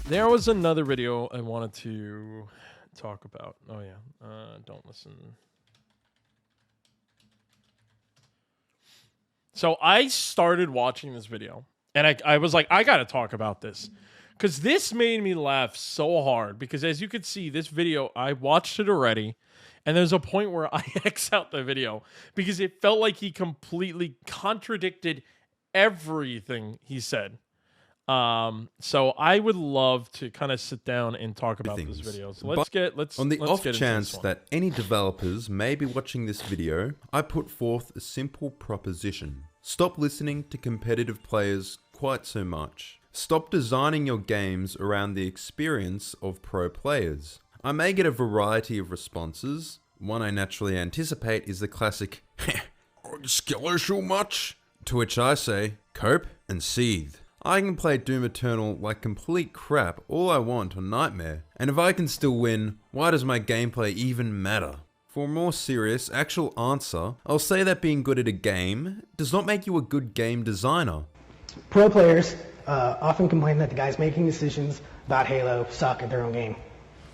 There was another video I wanted to talk about. Oh yeah, don't listen. So I started watching this video, and I was like, I gotta talk about this, because this made me laugh so hard. Because as you could see, this video I watched it already, and there's a point where I X out the video because it felt like he completely contradicted everything he said. So I would love to kind of sit down and talk about this video. So On the off get into chance this one. that any developers may be watching this video, I put forth a simple proposition. Stop listening to competitive players quite so much. Stop designing your games around the experience of pro players. I may get a variety of responses. One I naturally anticipate is the classic, skill issue much? To which I say, cope and seethe. I can play Doom Eternal like complete crap all I want on Nightmare, and if I can still win, why does my gameplay even matter? For a more serious, actual answer, I'll say that being good at a game does not make you a good game designer. Pro players often complain that the guys making decisions about Halo suck at their own game.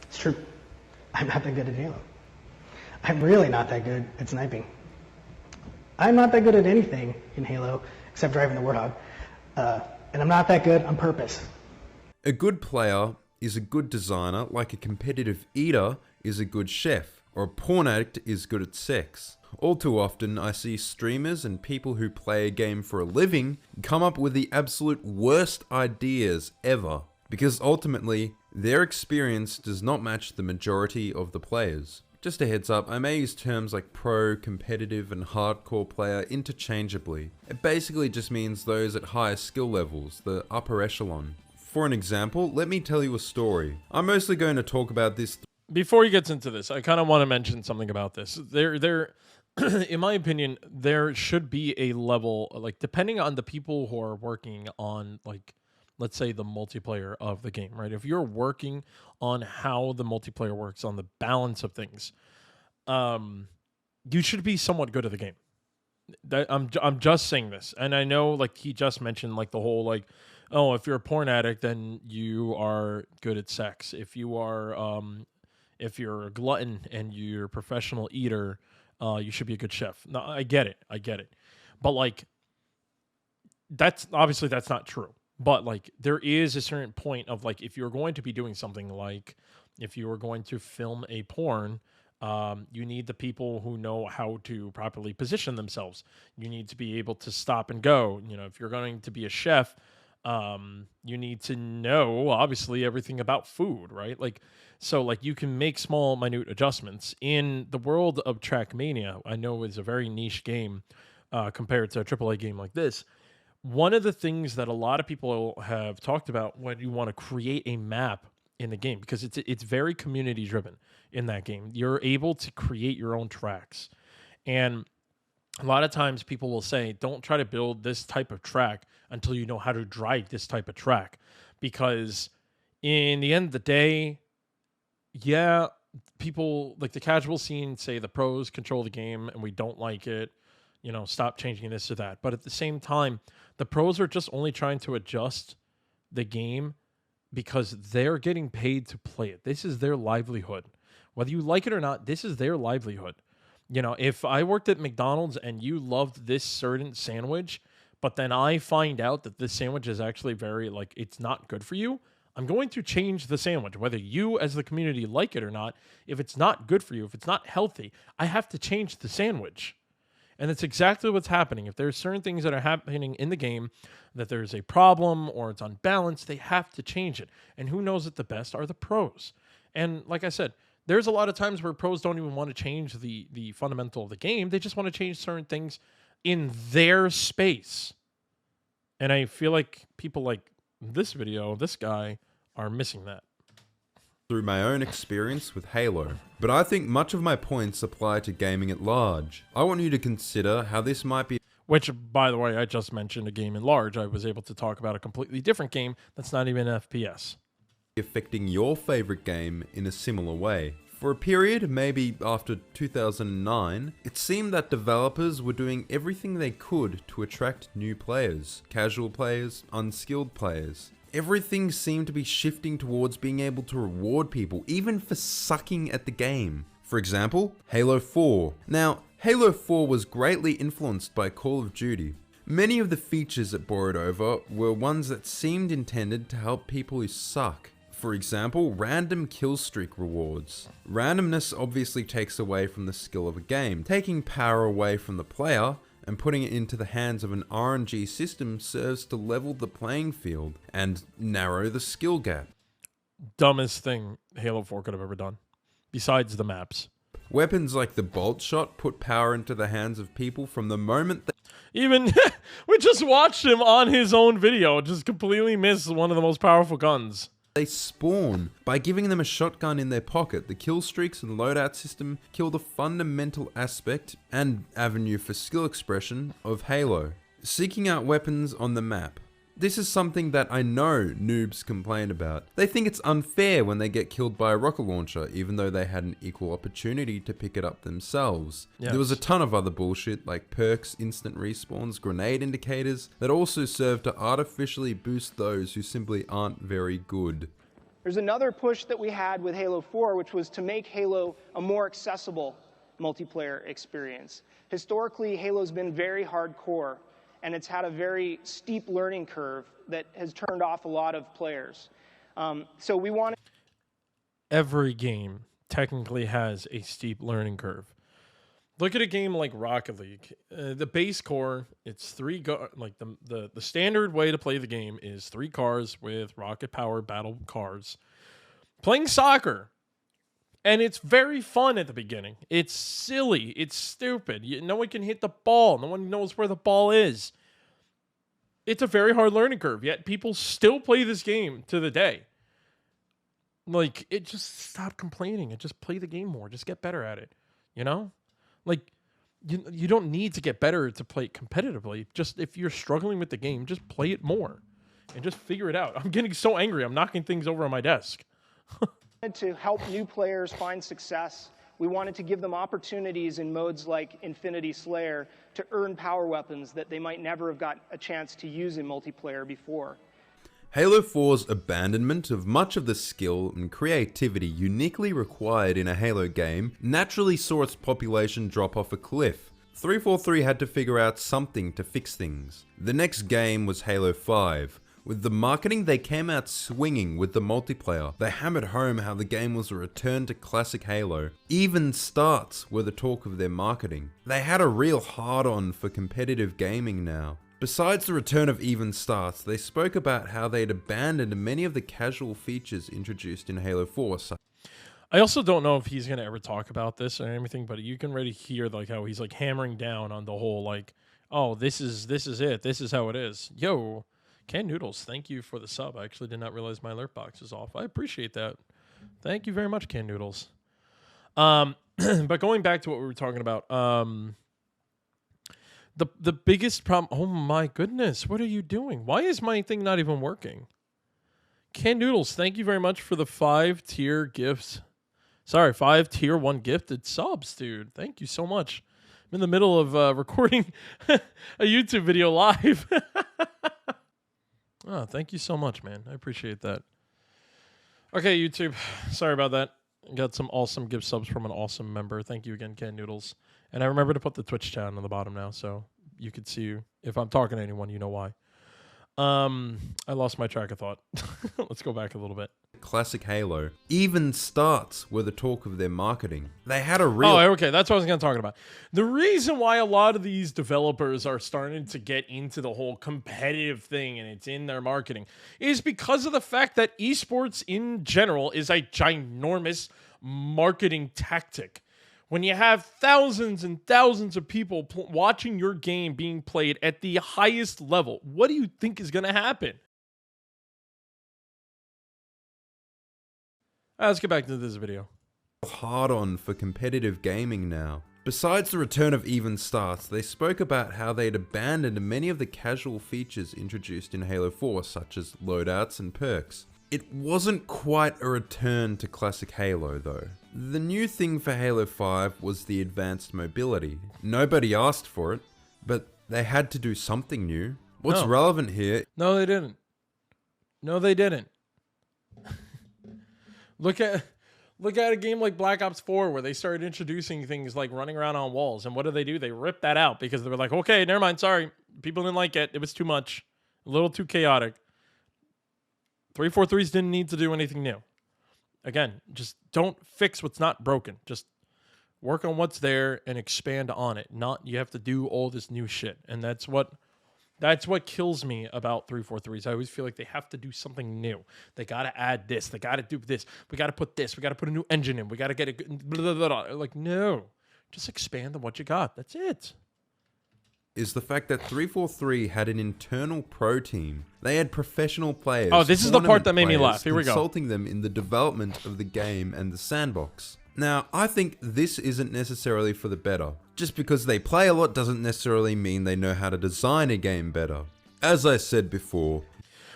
It's true. I'm not that good at Halo. I'm really not that good at sniping. I'm not that good at anything in Halo except driving the Warthog. And I'm not that good on purpose. A good player is a good designer like a competitive eater is a good chef, or a porn addict is good at sex. All too often, I see streamers and people who play a game for a living come up with the absolute worst ideas ever, because ultimately, their experience does not match the majority of the players. Just a heads up, I may use terms like pro, competitive, and hardcore player interchangeably. It basically just means those at higher skill levels, the upper echelon. For an example, let me tell you a story. I'm mostly going to talk about this. Before he gets into this, I kind of want to mention something about this. In my opinion, there should be a level, like, depending on the people who are working on, like, let's say the multiplayer of the game, right? If you're working on how the multiplayer works, on the balance of things, you should be somewhat good at the game. I'm just saying this, and I know, like, he just mentioned, like, the whole, like, oh, if you're a porn addict, then you are good at sex. If you're a glutton and you're a professional eater, you should be a good chef. No, I get it, but like, that's not true. But like, there is a certain point of, like, if you're going to be doing something, like if you are going to film a porn, you need the people who know how to properly position themselves. You need to be able to stop and go. You know, if you're going to be a chef, you need to know, obviously, everything about food, right? Like, so like, you can make small, minute adjustments. In the world of Trackmania, I know it's a very niche game compared to a AAA game like this. One of the things that a lot of people have talked about when you want to create a map in the game, because it's very community driven in that game, you're able to create your own tracks. And a lot of times people will say, don't try to build this type of track until you know how to drive this type of track, because in the end of the day, yeah, people like the casual scene say the pros control the game and we don't like it, you know, stop changing this or that. But at the same time, the pros are just only trying to adjust the game because they're getting paid to play it. This is their livelihood. Whether you like it or not, this is their livelihood. You know, if I worked at McDonald's and you loved this certain sandwich, but then I find out that this sandwich is actually very, like, it's not good for you, I'm going to change the sandwich, whether you as the community like it or not. If it's not good for you, if it's not healthy, I have to change the sandwich. And that's exactly what's happening. If there's certain things that are happening in the game, that there's a problem or it's unbalanced, they have to change it. And who knows it the best are the pros. And like I said, there's a lot of times where pros don't even want to change the fundamental of the game. They just want to change certain things in their space. And I feel like people like this video, this guy, are missing that. Through my own experience with Halo, but I think much of my points apply to gaming at large. I want you to consider how this might be, which, by the way, I just mentioned a game in large. I was able to talk about a completely different game that's not even an FPS. Affecting your favorite game in a similar way. For a period, maybe after 2009, it seemed that developers were doing everything they could to attract new players, casual players, unskilled players. everything seemed to be shifting towards being able to reward people, even for sucking at the game. For example, Halo 4. Now, Halo 4 was greatly influenced by Call of Duty. Many of the features it borrowed over were ones that seemed intended to help people who suck. For example, random kill streak rewards. Randomness obviously takes away from the skill of a game. Taking power away from the player and putting it into the hands of an RNG system serves to level the playing field and narrow the skill gap. Dumbest thing Halo 4 could have ever done, besides the maps. Weapons like the bolt shot put power into the hands of people from the moment they Even, we just watched him on his own video, just completely miss one of the most powerful guns. spawn. By giving them a shotgun in their pocket, the kill streaks and loadout system kill the fundamental aspect and avenue for skill expression of Halo. Seeking out weapons on the map. This is something that I know noobs complain about. They think it's unfair when they get killed by a rocket launcher, even though they had an equal opportunity to pick it up themselves. Yes. There was a ton of other bullshit like perks, instant respawns, grenade indicators that also serve to artificially boost those who simply aren't very good. There's another push that we had with Halo 4, which was to make Halo a more accessible multiplayer experience. Historically, Halo's been very hardcore, and it's had a very steep learning curve that has turned off a lot of players. So we wanted... Every game technically has a steep learning curve. Look at a game like Rocket League. The base core, it's the standard way to play the game is 3 cars with rocket-powered battle cars playing soccer. And it's very fun at the beginning. It's silly. It's stupid. No one can hit the ball. No one knows where the ball is. It's a very hard learning curve, yet people still play this game to the day. Like, it just stop complaining and just play the game more. Just get better at it. You know? Like, you don't need to get better to play it competitively. Just if you're struggling with the game, just play it more and just figure it out. I'm getting so angry. I'm knocking things over on my desk. to help new players find success. We wanted to give them opportunities in modes like Infinity Slayer to earn power weapons that they might never have got a chance to use in multiplayer before. Halo 4's abandonment of much of the skill and creativity uniquely required in a Halo game naturally saw its population drop off a cliff. 343 had to figure out something to fix things. The next game was Halo 5. With the marketing, they came out swinging with the multiplayer. They hammered home how the game was a return to classic Halo. Even starts were the talk of their marketing. They had a real hard-on for competitive gaming now. Besides the return of even starts, they spoke about how they'd abandoned many of the casual features introduced in Halo 4. I also don't know if he's going to ever talk about this or anything, but you can already hear like how he's like hammering down on the whole like, oh, this is it. This is how it is. Yo. Canned Noodles, thank you for the sub. I actually did not realize my alert box was off. I appreciate that. Thank you very much, Canned Noodles. But going back to what we were talking about, the biggest problem... Oh my goodness, what are you doing? Why is my thing not even working? Canned Noodles, thank you very much for the 5-tier gifts. Sorry, 5 tier 1 gifted subs, dude. Thank you so much. I'm in the middle of recording a YouTube video live. Oh, thank you so much, man. I appreciate that. Okay, YouTube. Sorry about that. Got some awesome gift subs from an awesome member. Thank you again, Canned Noodles. And I remember to put the Twitch chat on the bottom now, so you could see if I'm talking to anyone, you know why. I lost my track of thought. Let's go back a little bit. Classic Halo. Even starts were the talk of their marketing. They had a real... Oh, okay. That's what I was going to talk about. The reason why a lot of these developers are starting to get into the whole competitive thing and it's in their marketing is because of the fact that esports in general is a ginormous marketing tactic. When you have thousands and thousands of people watching your game being played at the highest level, what do you think is going to happen? Let's get back to this video. Hard on for competitive gaming now. Besides the return of even starts, they spoke about how they'd abandoned many of the casual features introduced in Halo 4, such as loadouts and perks. It wasn't quite a return to classic Halo though. The new thing for Halo 5 was the advanced mobility. Nobody asked for it, but they had to do something new. What's relevant here... No, they didn't. No, they didn't. Look at a game like Black Ops 4 where they started introducing things like running around on walls. And what do? They ripped that out because they were like, okay, never mind. Sorry. People didn't like it. It was too much. A little too chaotic. 343s didn't need to do anything new. Again, just don't fix what's not broken. Just work on what's there and expand on it. Not you have to do all this new shit. And that's what kills me about 343s. I always feel like they have to do something new. They got to add this. They got to do this. We got to put this. We got to put a new engine in. We got to get it. Blah, blah, blah. Like, no. Just expand on what you got. That's it. Is the fact that 343 had an internal pro team. They had professional players. Oh, this is the part that made me laugh. Here we go. Consulting them in the development of the game and the sandbox. Now, I think this isn't necessarily for the better. Just because they play a lot doesn't necessarily mean they know how to design a game better. As I said before,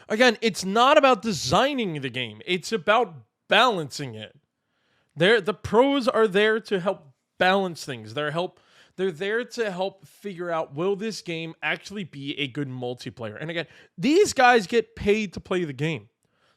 again, it's not about designing the game. It's about balancing it. The pros are there to help balance things. They're there to help figure out, will this game actually be a good multiplayer? And again, these guys get paid to play the game.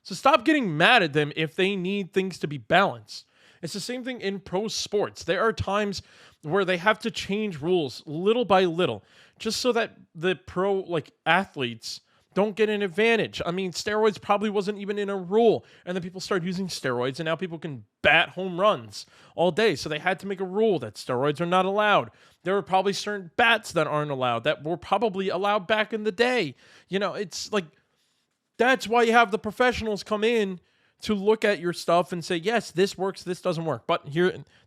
So stop getting mad at them if they need things to be balanced. It's the same thing in pro sports. There are times where they have to change rules little by little just so that the pro athletes don't get an advantage. I mean, steroids probably wasn't even in a rule, and then people started using steroids, and now people can bat home runs all day. So they had to make a rule that steroids are not allowed. There were probably certain bats that aren't allowed that were probably allowed back in the day. You know, it's like that's why you have the professionals come in to look at your stuff and say, yes, this works, this doesn't work. But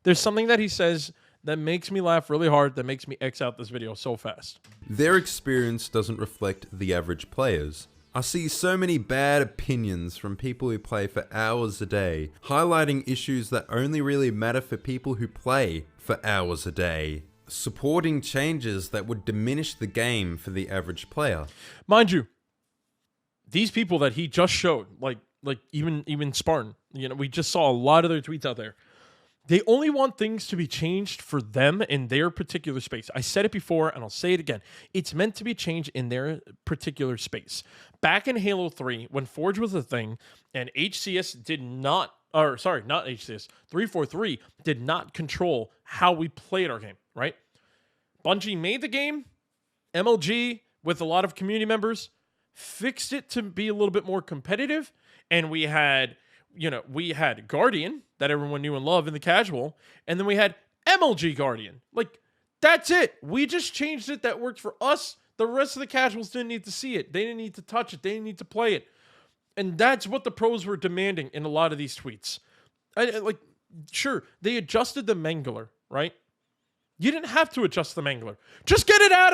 there's something that he says that makes me laugh really hard, that makes me X out this video so fast. Their experience doesn't reflect the average players. I see so many bad opinions from people who play for hours a day, highlighting issues that only really matter for people who play for hours a day, supporting changes that would diminish the game for the average player. Mind you, these people that he just showed, like even Spartan, we just saw a lot of their tweets out there. They only want things to be changed for them in their particular space. I said it before, and I'll say it again. It's meant to be changed in their particular space. Back in Halo 3, when Forge was a thing, and HCS did not, or sorry, not HCS, 343 did not control how we played our game, right? Bungie made the game, MLG, with a lot of community members, fixed it to be a little bit more competitive, and we had Guardian that everyone knew and loved in the casual, and then we had MLG Guardian. Like, that's it. We just changed it. That worked for us. The rest of the casuals didn't need to see it. They didn't need to touch it. They didn't need to play it. And that's what the pros were demanding in a lot of these tweets. Sure, they adjusted the Mangler, right? You didn't have to adjust the Mangler. Just get it out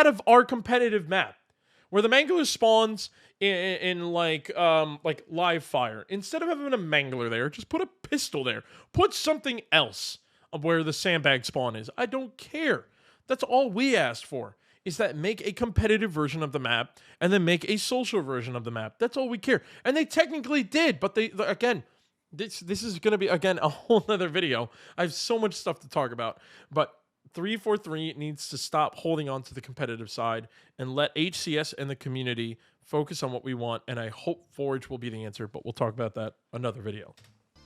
of our competitive map. Where the Mangler spawns in live fire. Instead of having a Mangler there, just put a pistol there. Put something else where the sandbag spawn is. I don't care. That's all we asked for, is that make a competitive version of the map and then make a social version of the map. That's all we care. And they technically did, but this is going to be, again, a whole other video. I have so much stuff to talk about, but 343 needs to stop holding on to the competitive side and let HCS and the community focus on what we want, and I hope Forge will be the answer, but we'll talk about that another video.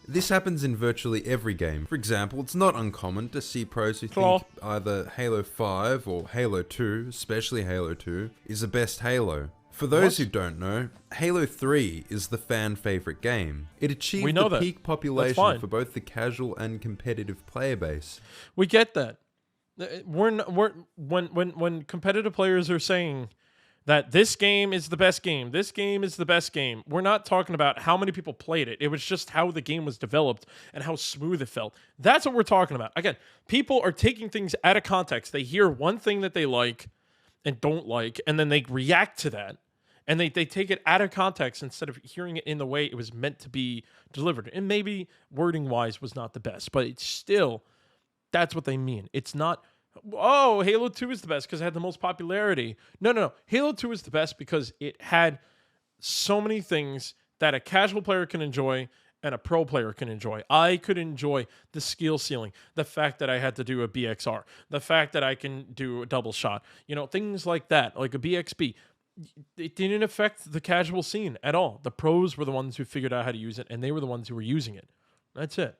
This happens in virtually every game. For example, it's not uncommon to see pros who think either Halo 5 or Halo 2, especially Halo 2, is the best Halo. For those who don't know, Halo 3 is the fan favorite game. It achieved the peak population for both the casual and competitive player base. We get that. When competitive players are saying that this game is the best game, this game is the best game, we're not talking about how many people played it. It was just how the game was developed and how smooth it felt. That's what we're talking about. Again, people are taking things out of context. They hear one thing that they like and don't like, and then they react to that. And they take it out of context instead of hearing it in the way it was meant to be delivered. And maybe wording-wise was not the best, but it's still, that's what they mean. It's not, oh, Halo 2 is the best because it had the most popularity. No. Halo 2 is the best because it had so many things that a casual player can enjoy and a pro player can enjoy. I could enjoy the skill ceiling, the fact that I had to do a BXR, the fact that I can do a double shot, things like that, like a BXB. it didn't affect the casual scene at all. The pros were the ones who figured out how to use it, and they were the ones who were using it. That's it.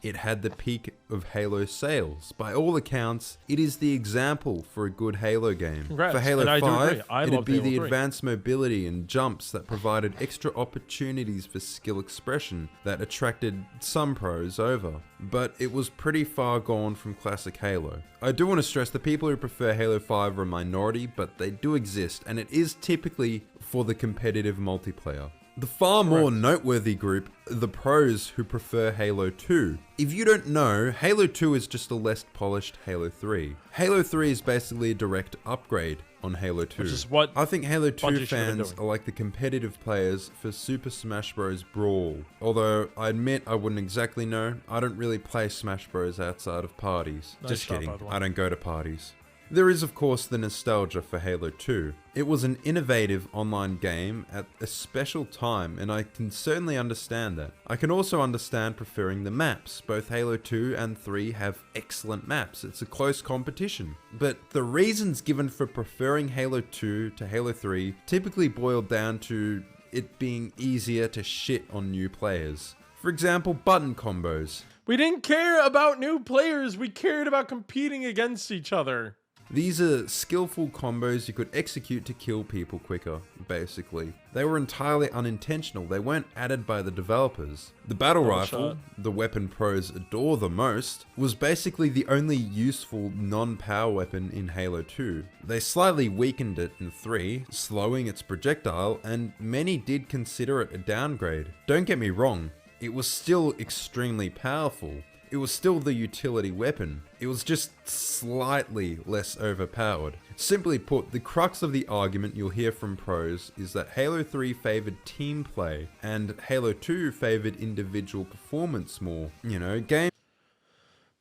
It had the peak of Halo sales. By all accounts, it is the example for a good Halo game. Congrats. For Halo And I do agree. 5, I it'd loved be Halo the 3. advanced mobility and jumps that provided extra opportunities for skill expression that attracted some pros over. But it was pretty far gone from classic Halo. I do want to stress the people who prefer Halo 5 are a minority, but they do exist, and it is typically for the competitive multiplayer. The far more noteworthy group are the pros who prefer Halo 2. If you don't know, Halo 2 is just a less polished Halo 3. Halo 3 is basically a direct upgrade on Halo 2. Which is what I think Halo 2 Bungie should have been fans doing. are like the competitive players for Super Smash Bros. Brawl. Although, I admit I wouldn't exactly know. I don't really play Smash Bros. Outside of parties. Nice Just shot, kidding, by the way. I don't go to parties. There is of course the nostalgia for Halo 2. It was an innovative online game at a special time, and I can certainly understand that. I can also understand preferring the maps. Both Halo 2 and 3 have excellent maps. It's a close competition. But the reasons given for preferring Halo 2 to Halo 3 typically boil down to it being easier to shit on new players. For example, button combos. we didn't care about new players. We cared about competing against each other. These are skillful combos you could execute to kill people quicker, basically. They were entirely unintentional, they weren't added by the developers. The battle rifle, shot. the weapon pros adore the most, was basically the only useful non-power weapon in Halo 2. They slightly weakened it in 3, slowing its projectile, and many did consider it a downgrade. Don't get me wrong, it was still extremely powerful. It was still the utility weapon. It was just slightly less overpowered. Simply put, the crux of the argument you'll hear from pros is that Halo 3 favored team play and Halo 2 favored individual performance more. You know, game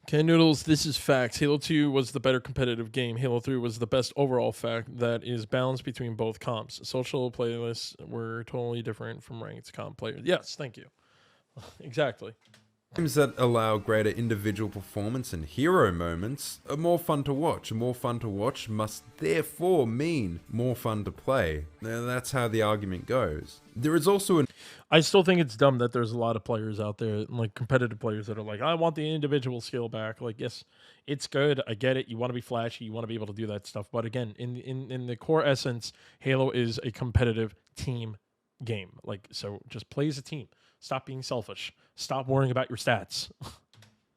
Okay, Noodles, this is facts. Halo 2 was the better competitive game. Halo 3 was the best overall fact that is balanced between both comps. Social playlists were totally different from ranked comp players. Yes, thank you. Exactly. Games that allow greater individual performance and hero moments are more fun to watch. More fun to watch must therefore mean more fun to play. Now, that's how the argument goes. There is also an I still think it's dumb that there's a lot of players out there, like competitive players, that are like, I want the individual skill back. Like, yes, it's good. I get it. You want to be flashy. You want to be able to do that stuff. But again, in the core essence, Halo is a competitive team game. Like, so just play as a team. Stop being selfish. Stop worrying about your stats.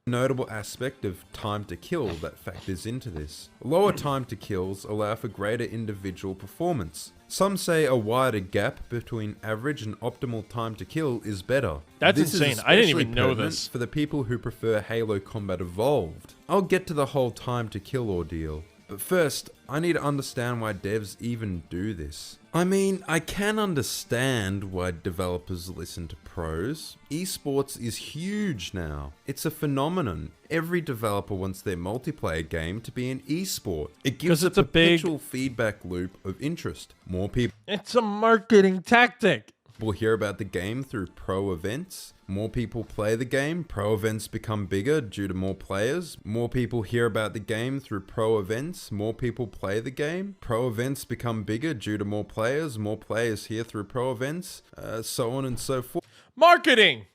notable aspect of time to kill that factors into this. Lower time to kills allow for greater individual performance. Some say a wider gap between average and optimal time to kill is better. That's This is insane. I didn't especially even know pertinent this. for the people who prefer Halo Combat Evolved. I'll get to the whole time to kill ordeal. But first, I need to understand why devs even do this. I mean, I can understand why developers listen to pros. Esports is huge now. It's a phenomenon. Every developer wants their multiplayer game to be an esport. It gives 'Cause a it's a big- perpetual feedback loop of interest. More people It's a marketing tactic. hear about the game through pro events. More people play the game. Pro events become bigger due to more players. More people hear about the game through pro events. More people play the game. Pro events become bigger due to more players. More players hear through pro events. So on and so forth. Marketing.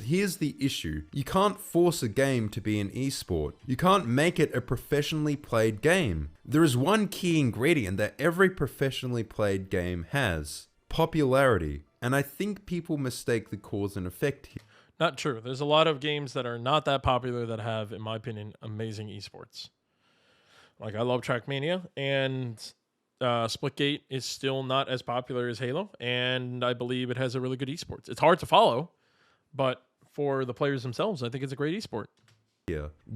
Here's the issue. You can't force a game to be an esport. You can't make it a professionally played game. There is one key ingredient that every professionally played game has: popularity. And I think people mistake the cause and effect here. Not true. There's a lot of games that are not that popular that have, in my opinion, amazing esports. Like, I love Trackmania, and Splitgate is still not as popular as Halo, and I believe it has a really good esports. It's hard to follow, but for the players themselves, I think it's a great esport.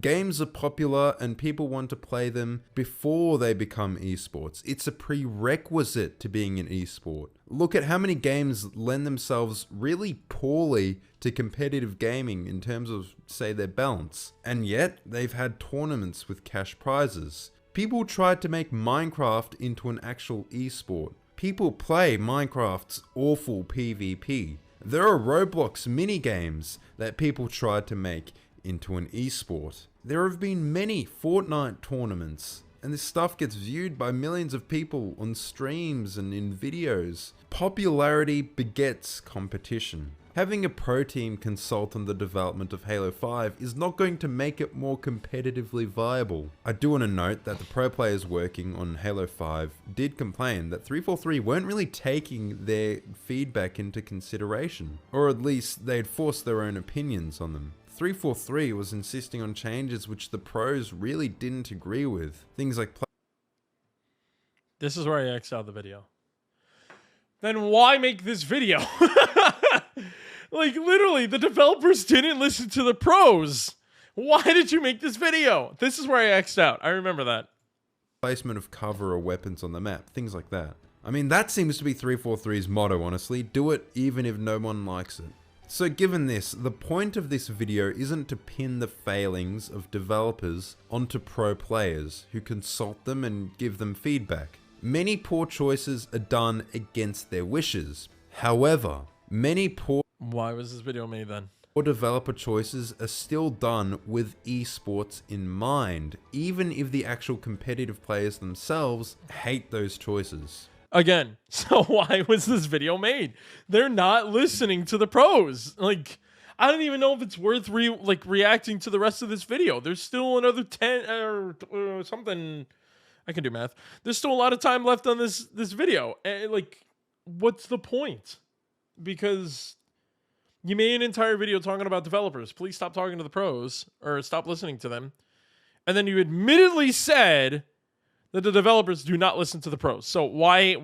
Games are popular and people want to play them before they become esports. It's a prerequisite to being an esport. Look at how many games lend themselves really poorly to competitive gaming in terms of, say, their balance. And yet, they've had tournaments with cash prizes. People tried to make Minecraft into an actual esport. People play Minecraft's awful PvP. There are Roblox minigames that people tried to make into an esport. There have been many Fortnite tournaments And this stuff gets viewed by millions of people on streams and in videos. Popularity begets competition. Having a pro team consult on the development of Halo 5 is not going to make it more competitively viable. I do want to note that the pro players working on Halo 5 did complain that 343 weren't really taking their feedback into consideration, or at least they'd forced their own opinions on them. 343 was insisting on changes which the pros really didn't agree with. Things like This is where I X'd out the video. Then why make this video? Like, literally, the developers didn't listen to the pros. Why did you make this video? This is where I X'd out. I remember that. placement of cover or weapons on the map, things like that. I mean, that seems to be 343's motto, honestly. Do it even if no one likes it. So given this, the point of this video isn't to pin the failings of developers onto pro players who consult them and give them feedback. Many poor choices are done against their wishes. However, many poor Why was this video made then? developer choices are still done with esports in mind, even if the actual competitive players themselves hate those choices. Again, so why was this video made? They're not listening to the pros. Like, I don't even know if it's worth reacting to the rest of this video. There's still another 10 or something. I can do math. There's still a lot of time left on this video. And like, what's the point? Because you made an entire video talking about developers. Please stop talking to the pros or stop listening to them. And then you admittedly said that the developers do not listen to the pros. So why?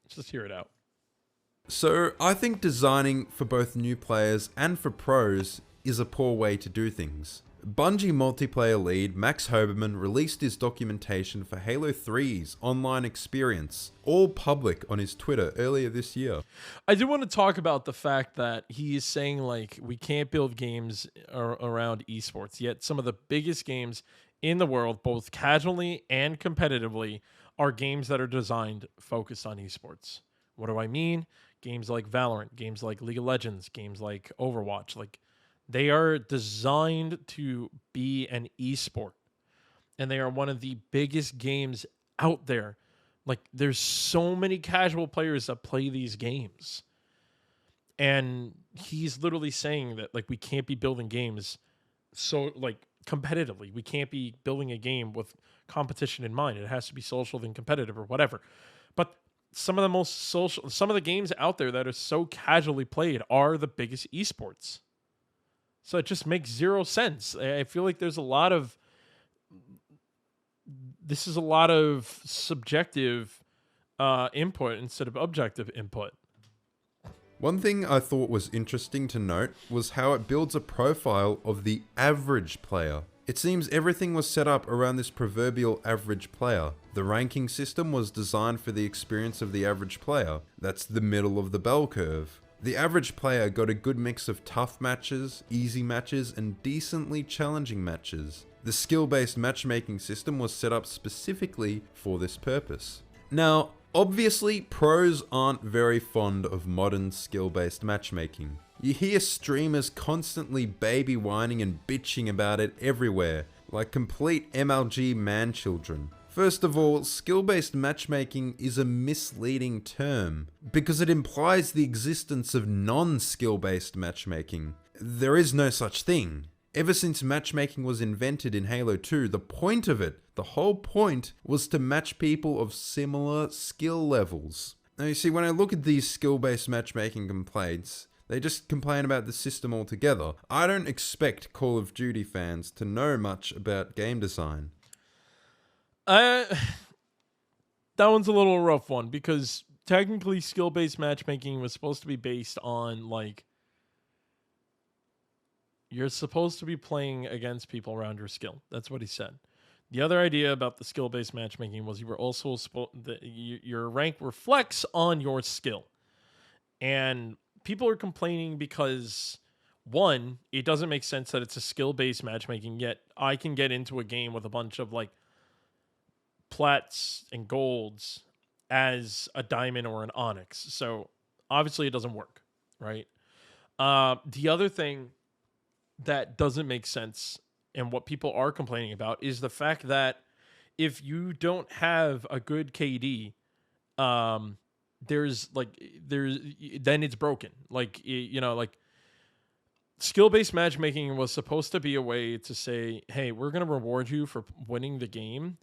Let's just hear it out. So I think designing for both new players and for pros is a poor way to do things. Bungie multiplayer lead Max Hoberman released his documentation for Halo 3's online experience, all public on his Twitter earlier this year. I do want to talk about the fact that he is saying like we can't build games around esports, yet some of the biggest games in the world, both casually and competitively, are games that are designed focused on esports. What do I mean? Games like Valorant, games like League of Legends, games like Overwatch, like they are designed to be an esport. And they are one of the biggest games out there. Like there's so many casual players that play these games. And he's literally saying that like we can't be building games so like competitively. We can't be building a game with competition in mind. It has to be social than competitive or whatever. But some of the games out there that are so casually played are the biggest esports. So it just makes zero sense. I feel like there's a lot of subjective input instead of objective input. One thing I thought was interesting to note was how it builds a profile of the average player. It seems everything was set up around this proverbial average player. The ranking system was designed for the experience of the average player. That's the middle of the bell curve. The average player got a good mix of tough matches, easy matches, and decently challenging matches. The skill-based matchmaking system was set up specifically for this purpose. Now, obviously, pros aren't very fond of modern skill-based matchmaking. You hear streamers constantly baby whining and bitching about it everywhere, like complete MLG man-children. First of all, skill-based matchmaking is a misleading term because it implies the existence of non-skill-based matchmaking. There is no such thing. Ever since matchmaking was invented in Halo 2, the point of it, the whole point, was to match people of similar skill levels. Now you see, when I look at these skill-based matchmaking complaints, they just complain about the system altogether. I don't expect Call of Duty fans to know much about game design. That one's a little rough one because technically skill-based matchmaking was supposed to be based on like you're supposed to be playing against people around your skill. That's what he said. The other idea about the skill-based matchmaking was you were also your rank reflects on your skill. And people are complaining because one, it doesn't make sense that it's a skill-based matchmaking, yet I can get into a game with a bunch of like plats and golds as a diamond or an onyx. So obviously it doesn't work, right? The other thing that doesn't make sense and what people are complaining about is the fact that if you don't have a good KD, there's then it's broken. Like, like skill-based matchmaking was supposed to be a way to say, hey, we're going to reward you for winning the game,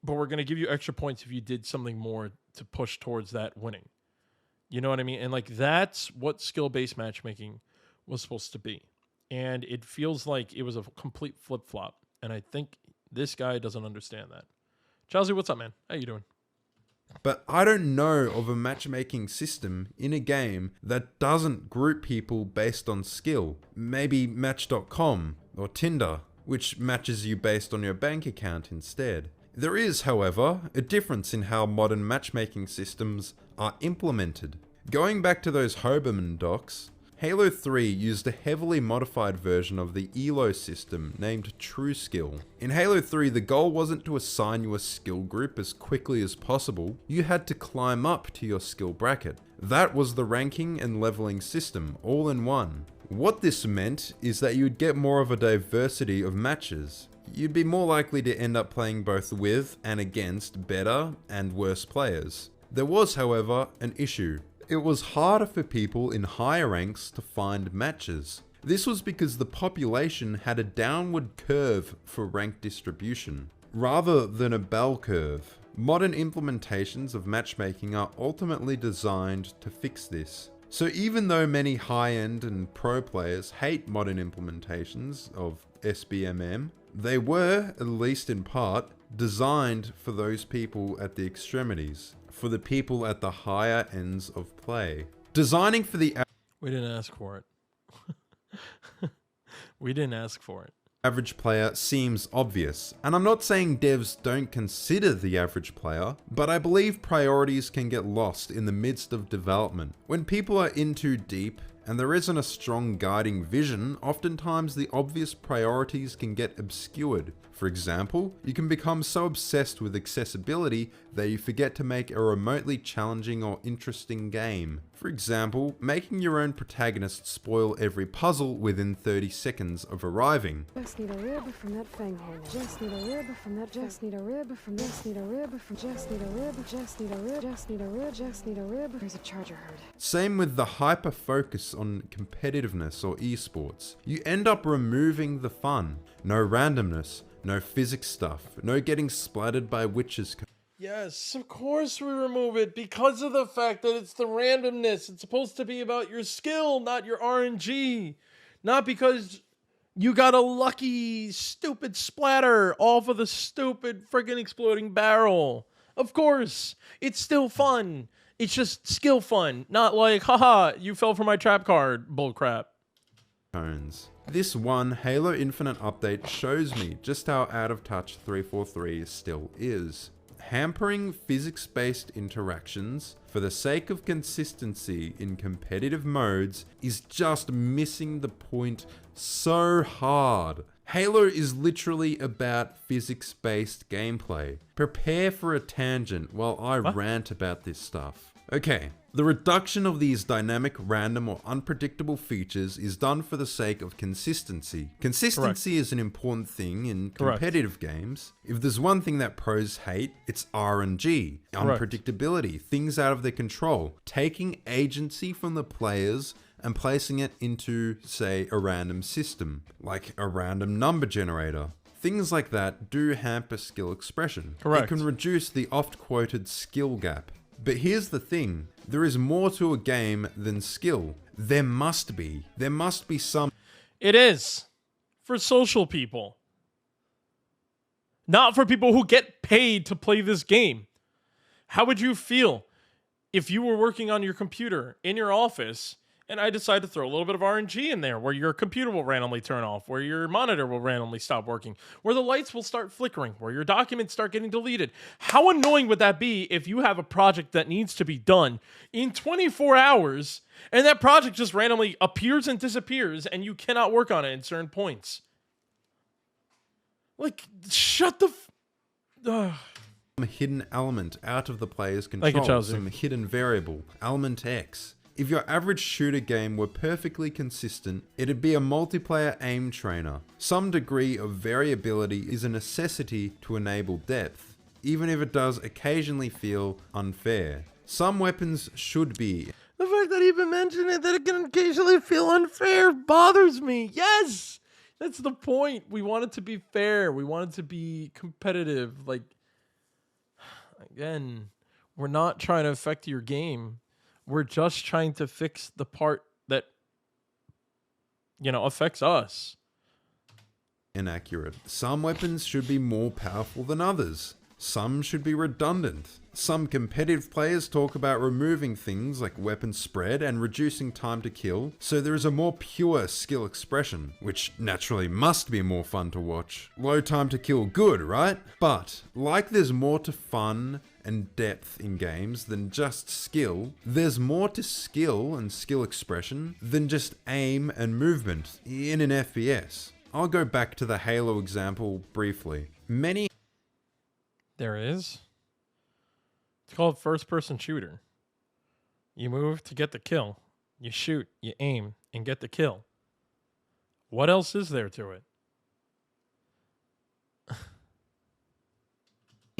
but we're going to give you extra points if you did something more to push towards that winning. You know what I mean? And like, that's what skill-based matchmaking was supposed to be. And it feels like it was a complete flip-flop. And I think this guy doesn't understand that. Chelsea, what's up, man? How you doing? But I don't know of a matchmaking system in a game that doesn't group people based on skill. Maybe Match.com or Tinder, which matches you based on your bank account instead. There is, however, a difference in how modern matchmaking systems are implemented. Going back to those Hoberman docs, Halo 3 used a heavily modified version of the ELO system named TrueSkill. In Halo 3, the goal wasn't to assign you a skill group as quickly as possible, you had to climb up to your skill bracket. That was the ranking and leveling system, all in one. What this meant is that you'd get more of a diversity of matches. You'd be more likely to end up playing both with and against better and worse players. There was, however, an issue. It was harder for people in higher ranks to find matches. This was because the population had a downward curve for rank distribution, rather than a bell curve. Modern implementations of matchmaking are ultimately designed to fix this. So even though many high-end and pro players hate modern implementations of SBMM, they were, at least in part, designed for those people at the extremities. For the people at the higher ends of play. Designing for the We didn't ask for it. We didn't ask for it. Average player seems obvious, and I'm not saying devs don't consider the average player, but I believe priorities can get lost in the midst of development. When people are in too deep, and there isn't a strong guiding vision, oftentimes the obvious priorities can get obscured. For example, you can become so obsessed with accessibility that you forget to make a remotely challenging or interesting game. For example, making your own protagonist spoil every puzzle within 30 seconds of arriving. Just need a rib from that fang hanger. Just need a rib from that. Just need a rib from. Just need a rib from. Just need a rib. Just need a rib. Just need a rib. Just need a rib. There's a charger herd. Same with the hyper focus on competitiveness or esports. You end up removing the fun. No randomness, no physics stuff, no getting splattered by witches. Yes, of course we remove it because of the fact that it's the randomness. It's supposed to be about your skill, not your RNG. Not because you got a lucky, stupid splatter off of the stupid friggin' exploding barrel. Of course, it's still fun. It's just skill fun, not like, haha, you fell for my trap card bullcrap. This one Halo Infinite update shows me just how out of touch 343 still is. Hampering physics-based interactions for the sake of consistency in competitive modes is just missing the point so hard. Halo is literally about physics-based gameplay. Prepare for a tangent while I rant about this stuff. Okay, the reduction of these dynamic, random, or unpredictable features is done for the sake of consistency. Consistency is an important thing in competitive games. If there's one thing that pros hate, it's RNG, unpredictability, things out of their control, taking agency from the players and placing it into, say, a random system, like a random number generator. Things like that do hamper skill expression. It can reduce the oft-quoted skill gap. But here's the thing, there is more to a game than skill. There must be some... It is. For social people. Not for people who get paid to play this game. How would you feel if you were working on your computer in your office and I decide to throw a little bit of RNG in there where your computer will randomly turn off, where your monitor will randomly stop working, where the lights will start flickering, where your documents start getting deleted? How annoying would that be if you have a project that needs to be done in 24 hours and that project just randomly appears and disappears and you cannot work on it in certain points? Like, shut the hidden element out of the player's control, some hidden variable, element X. If your average shooter game were perfectly consistent, it'd be a multiplayer aim trainer. Some degree of variability is a necessity to enable depth, even if it does occasionally feel unfair. Some weapons should be. The fact that he even mentioned it, that it can occasionally feel unfair, bothers me. Yes! That's the point. We want it to be fair. We want it to be competitive. Like, again, we're not trying to affect your game. We're just trying to fix the part that, affects us. Inaccurate. Some weapons should be more powerful than others. Some should be redundant. Some competitive players talk about removing things like weapon spread and reducing time to kill, so there is a more pure skill expression, which naturally must be more fun to watch. Low time to kill, good, right? But, like there's more to fun and depth in games than just skill, there's more to skill and skill expression than just aim and movement in an FPS. I'll go back to the Halo example briefly. There is. It's called first-person shooter. You move to get the kill. You shoot, you aim, and get the kill. What else is there to it?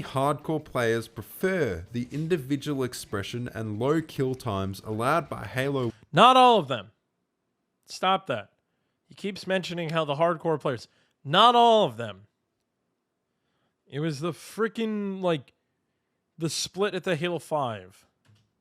Hardcore players prefer the individual expression and low kill times allowed by Halo. Not all of them. Stop that. He keeps mentioning how the hardcore players. Not all of them. It was the freaking, the split at the Halo 5.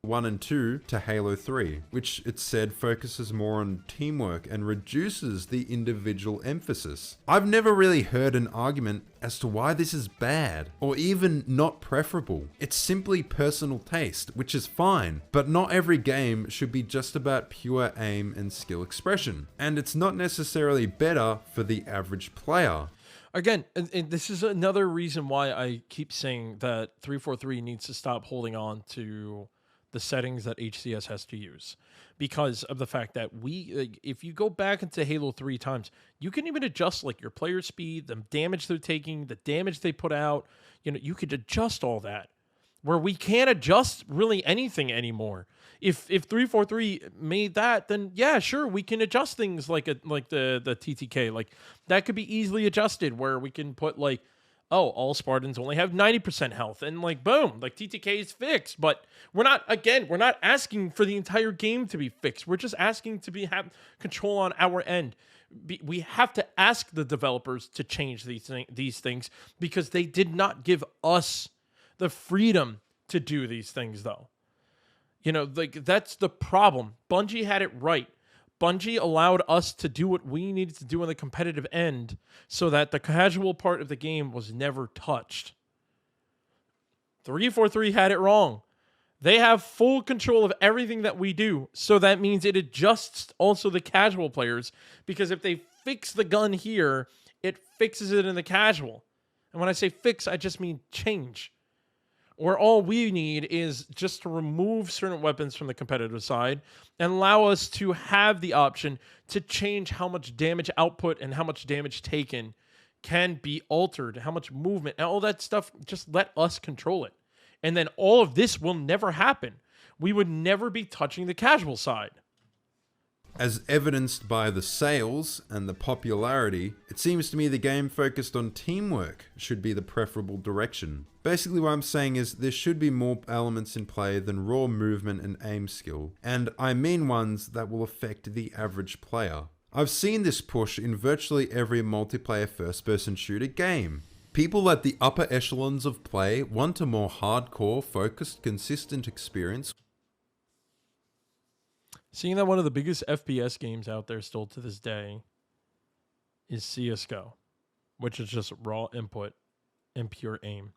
1 and 2 to Halo 3, which it said focuses more on teamwork and reduces the individual emphasis. I've never really heard an argument as to why this is bad, or even not preferable. It's simply personal taste, which is fine, but not every game should be just about pure aim and skill expression, and it's not necessarily better for the average player. Again, and this is another reason why I keep saying that 343 needs to stop holding on to the settings that HCS has to use, because of the fact that if you go back into Halo 3 times, you can even adjust your player speed, the damage they're taking, the damage they put out. You could adjust all that, where we can't adjust really anything anymore. If 343 made that, then yeah, sure, we can adjust things like the TTK. That could be easily adjusted, where we can put all Spartans only have 90% health, and boom, TTK is fixed. But we're not asking for the entire game to be fixed. We're just asking to have control on our end. We have to ask the developers to change these things, because they did not give us the freedom to do these things, though. That's the problem. Bungie had it right. Bungie allowed us to do what we needed to do on the competitive end, so that the casual part of the game was never touched. 343 had it wrong. They have full control of everything that we do, so that means it adjusts also the casual players, because if they fix the gun here, it fixes it in the casual. And when I say fix, I just mean change. Where all we need is just to remove certain weapons from the competitive side and allow us to have the option to change how much damage output and how much damage taken can be altered, how much movement, and all that stuff. Just let us control it. And then all of this will never happen. We would never be touching the casual side. As evidenced by the sales and the popularity, it seems to me the game focused on teamwork should be the preferable direction. Basically what I'm saying is there should be more elements in play than raw movement and aim skill, and I mean ones that will affect the average player. I've seen this push in virtually every multiplayer first-person shooter game. People at the upper echelons of play want a more hardcore, focused, consistent experience. Seeing that one of the biggest FPS games out there still to this day is CSGO, which is just raw input and pure aim.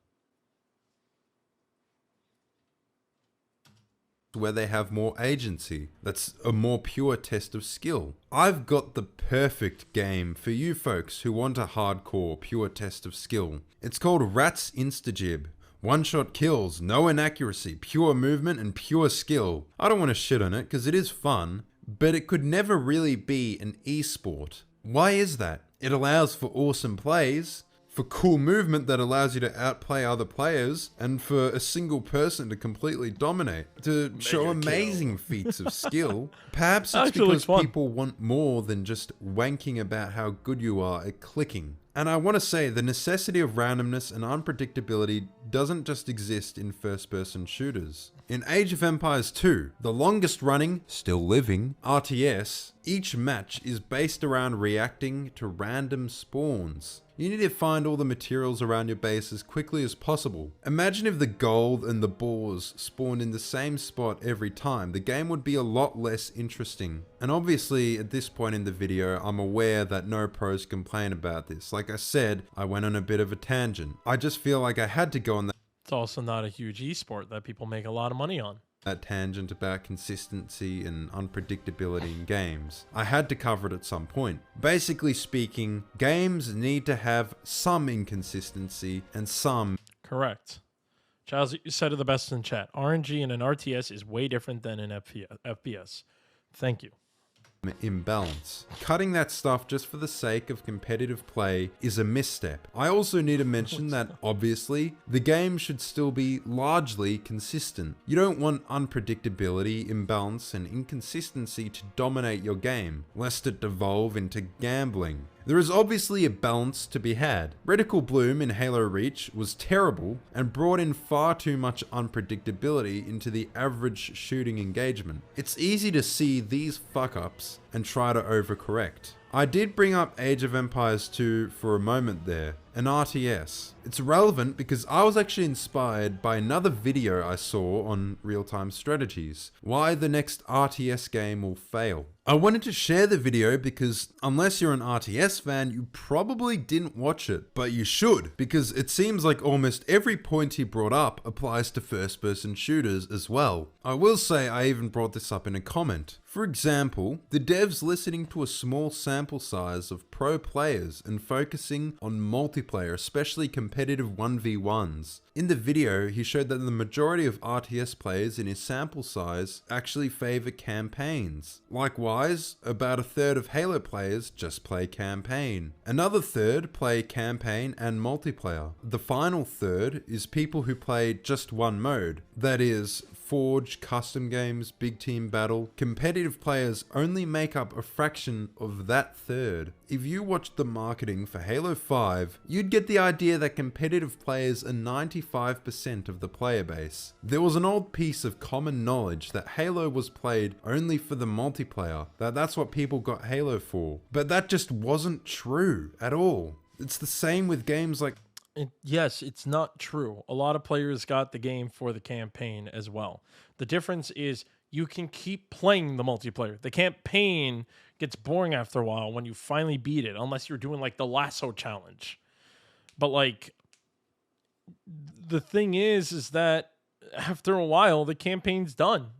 Where they have more agency. That's a more pure test of skill. I've got the perfect game for you folks who want a hardcore, pure test of skill. It's called Rats Instagib. One-shot kills, no inaccuracy, pure movement, and pure skill. I don't want to shit on it because it is fun, but it could never really be an esport. Why is that? It allows for awesome plays, for cool movement that allows you to outplay other players, and for a single person to completely dominate, to show amazing feats of skill. Perhaps it's Actually looks because fun. people want more than just wanking about how good you are at clicking. And I want to say the necessity of randomness and unpredictability doesn't just exist in first-person shooters. In Age of Empires 2, the longest running, still living, RTS, each match is based around reacting to random spawns. You need to find all the materials around your base as quickly as possible. Imagine if the gold and the boars spawned in the same spot every time. The game would be a lot less interesting. And obviously, at this point in the video, I'm aware that no pros complain about this. Like I said, I went on a bit of a tangent. I just feel like I had to go on It's also not a huge esport that people make a lot of money on. that tangent about consistency and unpredictability in games. I had to cover it at some point. Basically speaking, games need to have some inconsistency and some Correct. Charles, you said it the best in chat. RNG in an RTS is way different than an FPS. Thank you. imbalance. Cutting that stuff just for the sake of competitive play is a misstep. I also need to mention that obviously the game should still be largely consistent. You don't want unpredictability, imbalance, and inconsistency to dominate your game, lest it devolve into gambling. There is obviously a balance to be had. Reticle Bloom in Halo Reach was terrible and brought in far too much unpredictability into the average shooting engagement. It's easy to see these fuck-ups and try to overcorrect. I did bring up Age of Empires 2 for a moment there, an RTS. It's relevant because I was actually inspired by another video I saw on real-time strategies, why the next RTS game will fail. I wanted to share the video because unless you're an RTS fan, you probably didn't watch it, but you should, because it seems like almost every point he brought up applies to first-person shooters as well. I will say I even brought this up in a comment. For example, the devs listening to a small sample size of pro players and focusing on multiplayer, especially competitive 1v1s. In the video, he showed that the majority of RTS players in his sample size actually favor campaigns. Likewise, about a third of Halo players just play campaign. Another third play campaign and multiplayer. The final third is people who play just one mode, that is, Forge, custom games, big team battle. Competitive players only make up a fraction of that third. If you watched the marketing for Halo 5, you'd get the idea that competitive players are 95% of the player base. There was an old piece of common knowledge that Halo was played only for the multiplayer, that's what people got Halo for. But that just wasn't true at all. It's the same with games like Yes, it's not true. A lot of players got the game for the campaign as well. The difference is you can keep playing the multiplayer. The campaign gets boring after a while when you finally beat it, unless you're doing like the lasso challenge. But like, the thing is that after a while, the campaign's done.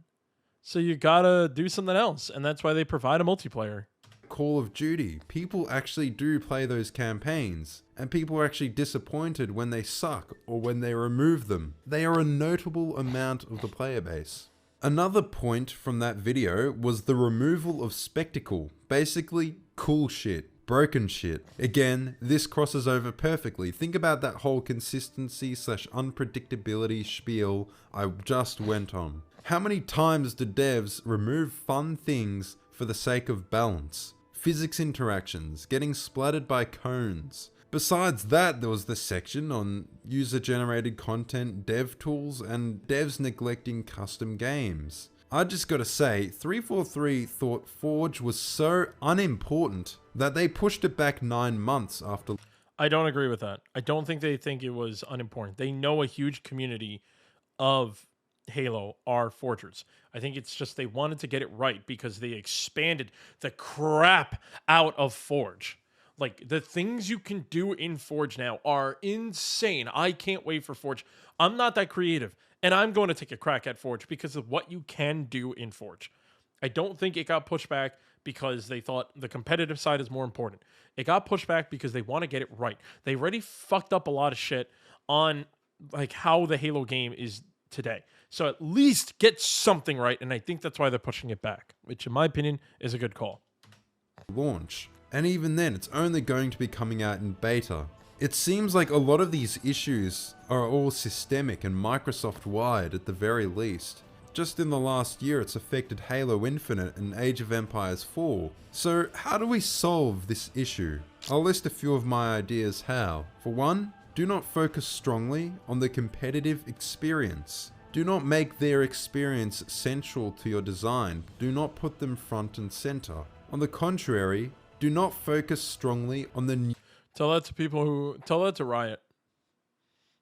So you gotta do something else. And that's why they provide a multiplayer. Call of Duty. People actually do play those campaigns, and people are actually disappointed when they suck or when they remove them. They are a notable amount of the player base. Another point from that video was the removal of spectacle, basically cool shit. Broken shit. Again, this crosses over perfectly. Think about that whole consistency / unpredictability spiel I just went on. How many times do devs remove fun things for the sake of balance? Physics interactions, getting splattered by cones. Besides that, there was the section on user-generated content, dev tools, and devs neglecting custom games. I just gotta say, 343 thought Forge was so unimportant that they pushed it back 9 months after. I don't agree with that. I don't think they think it was unimportant. They know a huge community of Halo are forgers. I think it's just they wanted to get it right because they expanded the crap out of Forge. Like, the things you can do in Forge now are insane. I can't wait for Forge. I'm not that creative, and I'm going to take a crack at Forge because of what you can do in Forge. I don't think it got pushed back because they thought the competitive side is more important. It got pushed back because they want to get it right. They already fucked up a lot of shit on like how the Halo game is today. So at least get something right, and I think that's why they're pushing it back, which in my opinion is a good call. Launch. And even then, it's only going to be coming out in beta. It seems like a lot of these issues are all systemic and Microsoft-wide at the very least. Just in the last year, it's affected Halo Infinite and Age of Empires 4. So how do we solve this issue? I'll list a few of my ideas how. For one, do not focus strongly on the competitive experience. Do not make their experience central to your design. Do not put them front and center. On the contrary, do not focus strongly on the Tell that to Riot,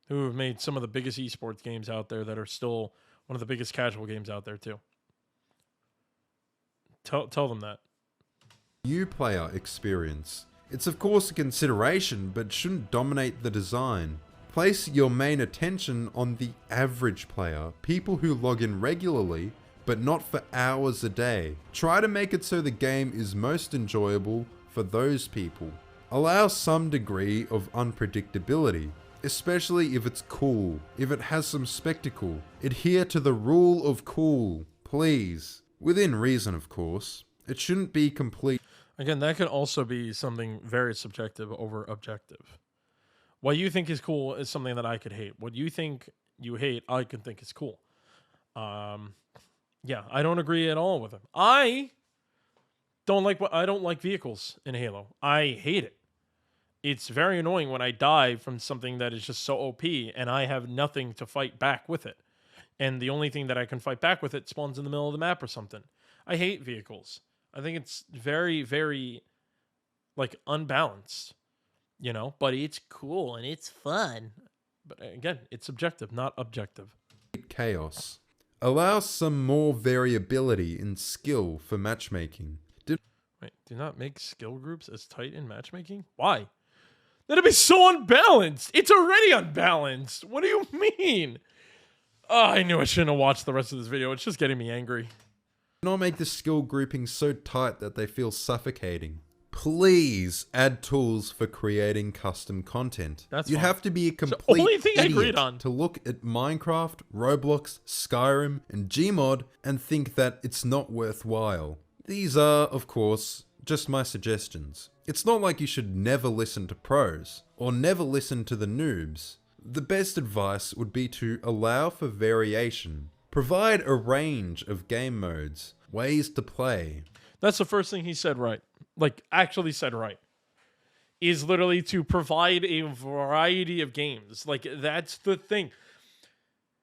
who have made some of the biggest esports games out there that are still one of the biggest casual games out there too. Tell them that. new player experience. It's of course a consideration, but shouldn't dominate the design. Place your main attention on the average player, people who log in regularly, but not for hours a day. Try to make it so the game is most enjoyable for those people. Allow some degree of unpredictability, especially if it's cool, if it has some spectacle. Adhere to the rule of cool, please. Within reason, of course. It shouldn't be complete. Again, that can also be something very subjective over objective. What you think is cool is something that I could hate. What you think you hate, I can think is cool. Yeah, I don't agree at all with him. I don't like vehicles in Halo. I hate it. It's very annoying when I die from something that is just so OP and I have nothing to fight back with it. And the only thing that I can fight back with it spawns in the middle of the map or something. I hate vehicles. I think it's very, very like unbalanced, you know, but it's cool and it's fun. But again, it's subjective, not objective. Chaos. Allow some more variability in skill for matchmaking. Wait, do not make skill groups as tight in matchmaking? Why? That'd be so unbalanced. It's already unbalanced. What do you mean? Oh, I knew I shouldn't have watched the rest of this video. It's just getting me angry. Do not make the skill grouping so tight that they feel suffocating. Please add tools for creating custom content. You have to be a complete only thing I agreed idiot on. to look at Minecraft, Roblox, Skyrim, and Gmod and think that it's not worthwhile. These are, of course, just my suggestions. It's not like you should never listen to pros, or never listen to the noobs. The best advice would be to allow for variation. Provide a range of game modes, ways to play. That's the first thing he said right. Like, actually said right. Is literally to provide a variety of games. Like, that's the thing.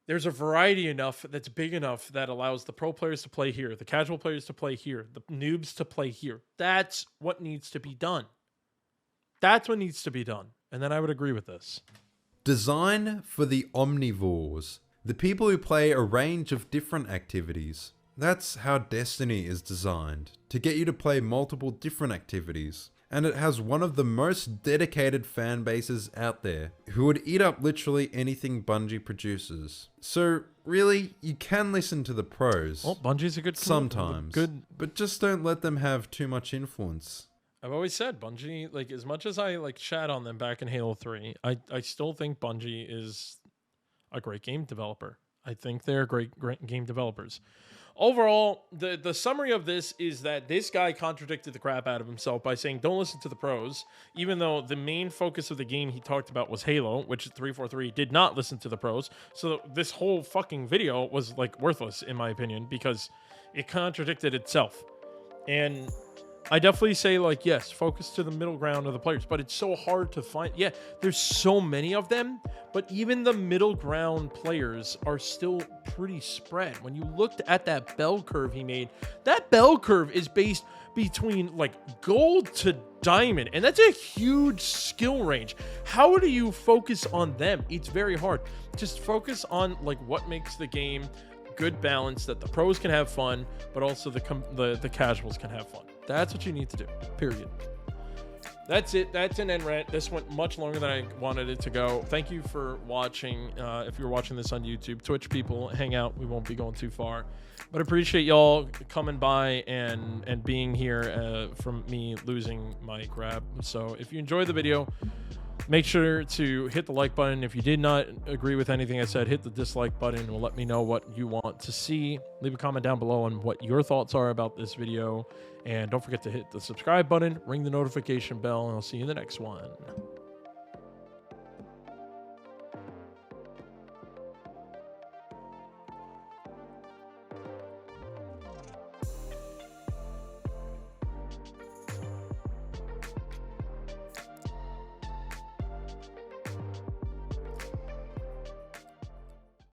There's a variety enough that's big enough that allows the pro players to play here, the casual players to play here, the noobs to play here. That's what needs to be done. That's what needs to be done. And then I would agree with this. Design for the omnivores, the people who play a range of different activities. That's how Destiny is designed, to get you to play multiple different activities. And it has one of the most dedicated fan bases out there, who would eat up literally anything Bungie produces. So really, you can listen to the pros. Well, Bungie's a good sometimes, but just don't let them have too much influence. I've always said Bungie, like, as much as I like shat on them back in Halo 3, I still think Bungie is a great game developer. I think they're great game developers. Overall, the summary of this is that this guy contradicted the crap out of himself by saying don't listen to the pros, even though the main focus of the game he talked about was Halo, which 343 did not listen to the pros. So this whole fucking video was like worthless in my opinion because it contradicted itself. And I definitely say, like, yes, focus to the middle ground of the players, but it's so hard to find. Yeah, there's so many of them, but even the middle ground players are still pretty spread. When you looked at that bell curve he made, that bell curve is based between, like, gold to diamond, and that's a huge skill range. How do you focus on them? It's very hard. Just focus on, like, what makes the game good balance, that the pros can have fun, but also the casuals can have fun. That's what you need to do, period. That's it. That's an end rant. This went much longer than I wanted it to go. Thank you for watching. If you're watching this on YouTube, Twitch people, hang out. We won't be going too far. But I appreciate y'all coming by and being here from me losing my grab. So if you enjoyed the video, make sure to hit the like button. If you did not agree with anything I said, hit the dislike button. It will let me know what you want to see. Leave a comment down below on what your thoughts are about this video. And don't forget to hit the subscribe button, ring the notification bell, and I'll see you in the next one.